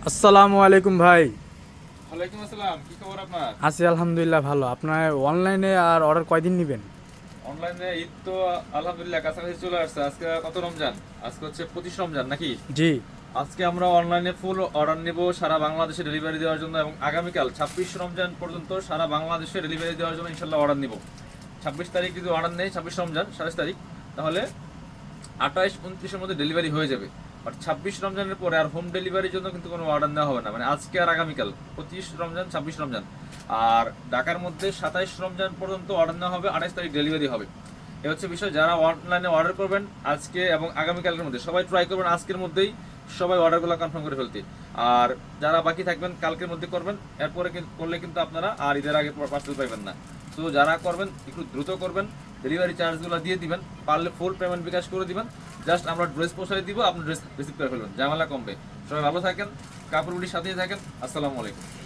আসসালামু আলাইকুম ভাই। ওয়ালাইকুম আসসালাম, কি খবর আপনার? আছি আলহামদুলিল্লাহ ভালো। আপনার অনলাইনে আর অর্ডার কয়দিন নেবেন? অনলাইনে ঈদ তো আলহামদুলিল্লাহ কাছাকাছি চলে আসছে। আজকে কত রমজান? আজকে হচ্ছে 25 রমজান নাকি? জি। আজকে আমরা অনলাইনে ফুল অর্ডার নিব সারা বাংলাদেশে ডেলিভারি দেওয়ার জন্য, এবং আগামীকাল 26 রমজান পর্যন্ত সারা বাংলাদেশে ডেলিভারি দেওয়ার জন্য ইনশাল্লাহ অর্ডার নিব। 26 তারিখ যদি অর্ডার নেই, 26 রমজান 27 তারিখ, তাহলে 28-29-এর মধ্যে ডেলিভারি হয়ে যাবে। বাট 26 রমজানের পরে আর হোম ডেলিভারির জন্য কিন্তু কোনো অর্ডার নেওয়া হবে না, মানে আজকে আর আগামীকাল 25 রমজান 26 রমজান। আর ঢাকার মধ্যে 27 রমজান পর্যন্ত অর্ডার নেওয়া হবে, 28 তারিখ ডেলিভারি হবে। এ হচ্ছে বিষয়। যারা অনলাইনে অর্ডার করবেন আজকে এবং আগামীকালের মধ্যে, সবাই ট্রাই করবেন আজকের মধ্যেই সবাই অর্ডারগুলো কনফার্ম করে ফেলতে। আর যারা বাকি থাকবেন কালকের মধ্যে করবেন, এরপরে করলে কিন্তু আপনারা আর ঈদের আগে পার্সেল পাইবেন না। তো যারা করবেন একটু দ্রুত করবেন, ডেলিভারি চার্জগুলো দিয়ে দিবেন, পারলে ফুল পেমেন্ট বিকাশ করে দিবেন। জাস্ট আমরা ড্রেস পৌঁছাই দিব, আপনি ড্রেস রিসিভ করে ফেলবেন, ঝামেলা কমবে। সবাই ভালো থাকেন, কাপড়গুলির সাথেই থাকেন। আসসালামু আলাইকুম।